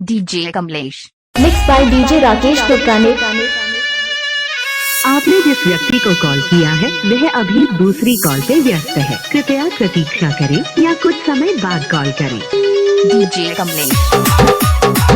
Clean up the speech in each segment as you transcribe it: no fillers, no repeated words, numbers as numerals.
DJ Kamlesh mix by DJ Rakesh Turkane. आपने जिस व्यक्ति को कॉल किया है वह अभी दूसरी कॉल पे व्यस्त है। कृपया प्रतीक्षा करें या कुछ समय बाद कॉल करें। DJ Kamlesh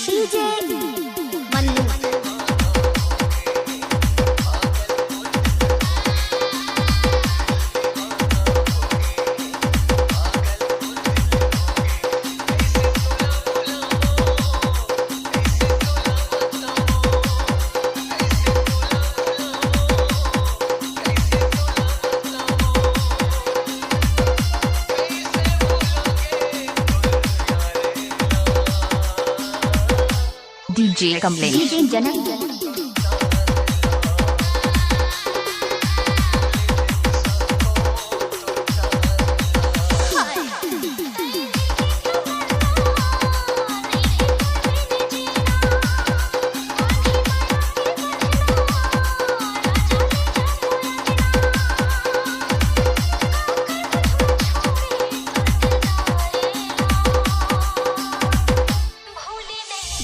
DJ Mannu DJ Kamlesh DJ Janak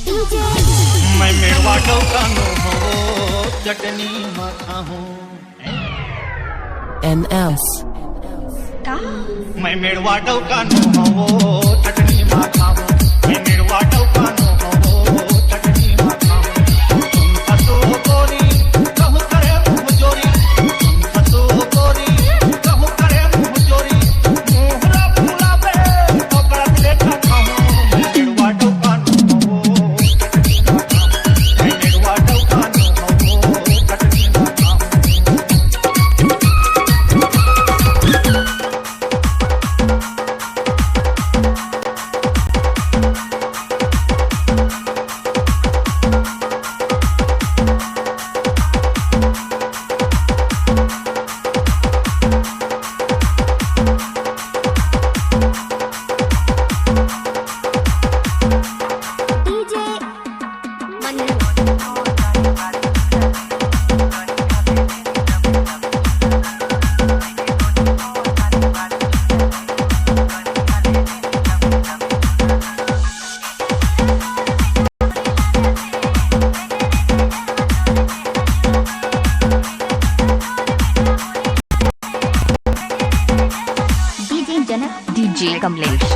मैं मेरवा डौकानो हो चटनी माथा हूँ NS मैं मेरवा डौकानो हो चटनी माथा हूँ मैं मेरवा डौकानो हो चटनी माथा हूँ तुम फसो गोरी कहूँ करे मुँह जोरी तुम फसो गोरी कहूँ करे मुँह जोरी मुँहरा फूला बे टोकरा लेखा खाऊं मैं मेरवा डौकानो हो चटनी माथा हूँ मैं मेरवा डौकानो हो चटनी माथा हूँ DJ Mannu DJ Janak DJ Kamlesh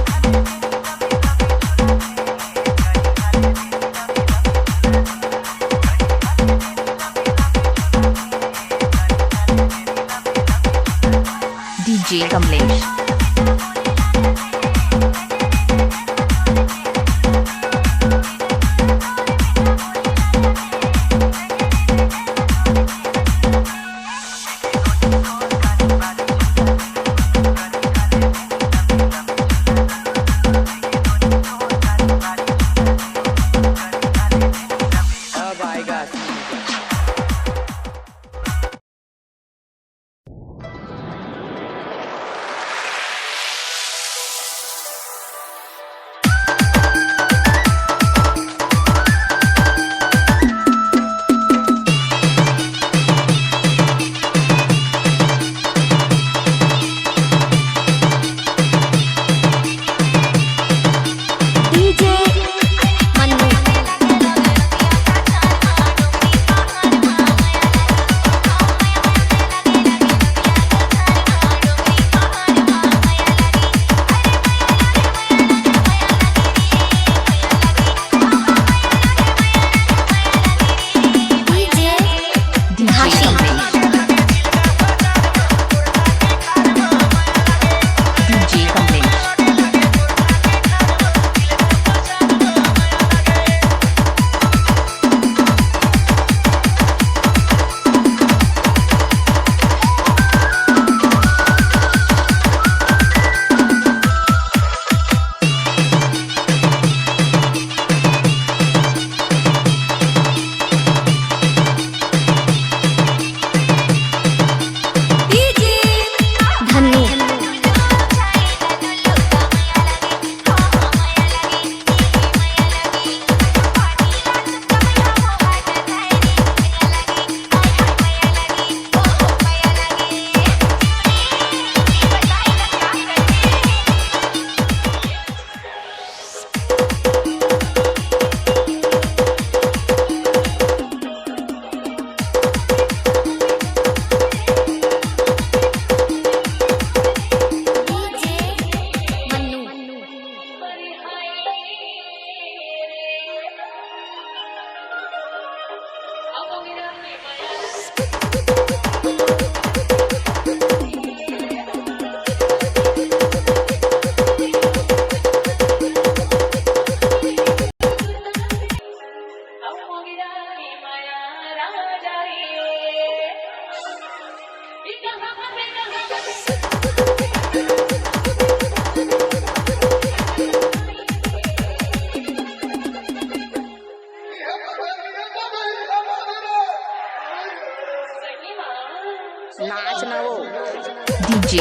DJ Kamlesh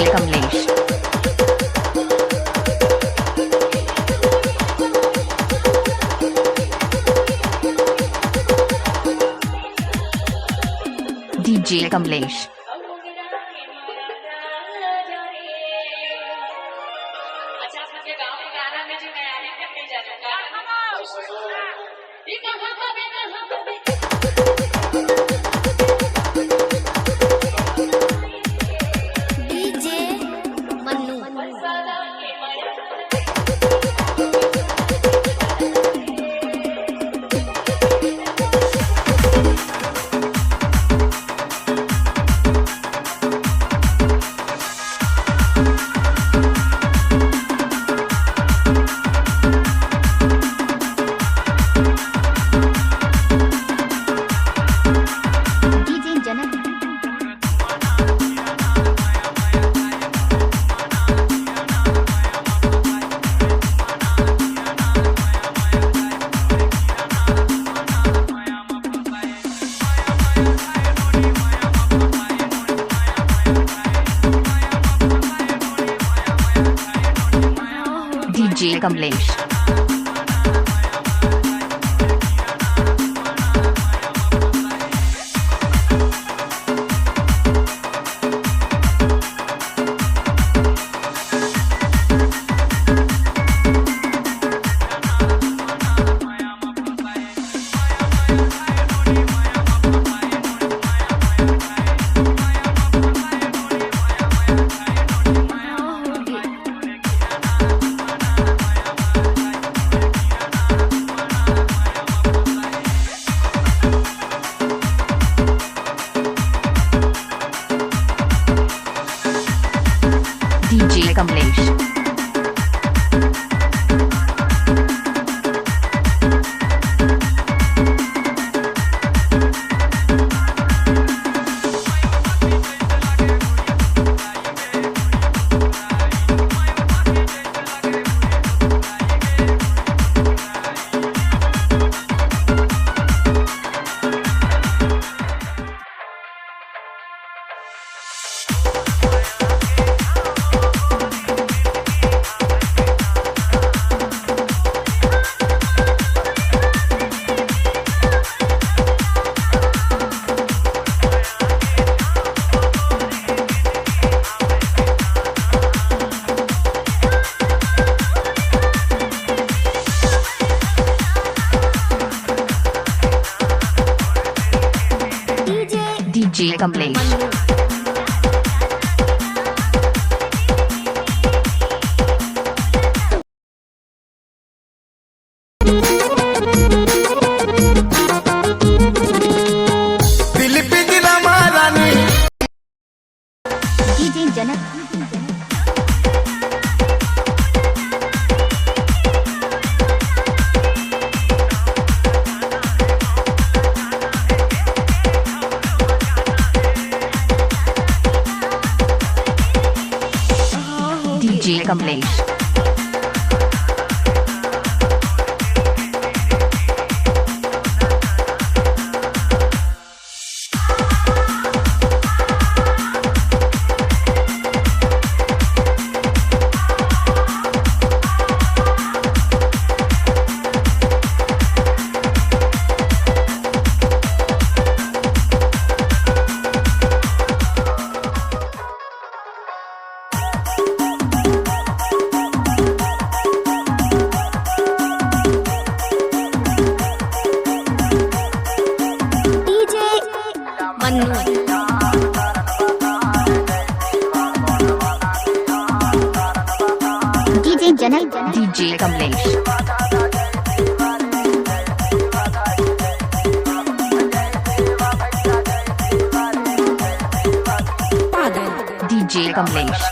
DJ Kamlesh. DJ Kamlesh. अच्छा आपके गांव के गाना में जो मैं आने के नहीं जानूंगा DJ Mannu DJ Janak DJ Kamlesh. DJ Kamlesh. DJ Kamlesh. दिल पे दिला महारानी DJ Janak DJ Kamlesh. DJ Mannu DJ Janak DJ Kamlesh. DJ Kamlesh.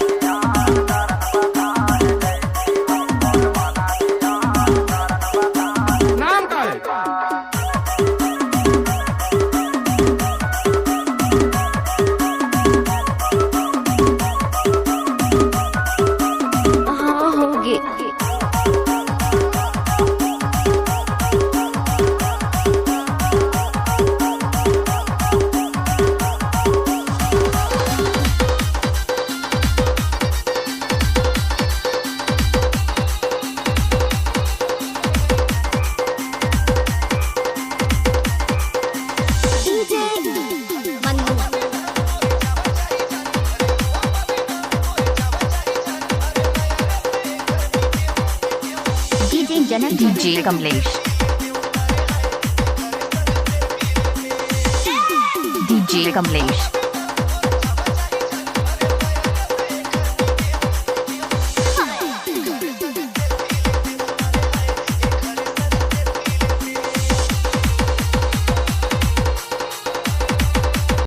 नाम का है हाँ होगे जनक DJ Kamlesh. DJ Kamlesh.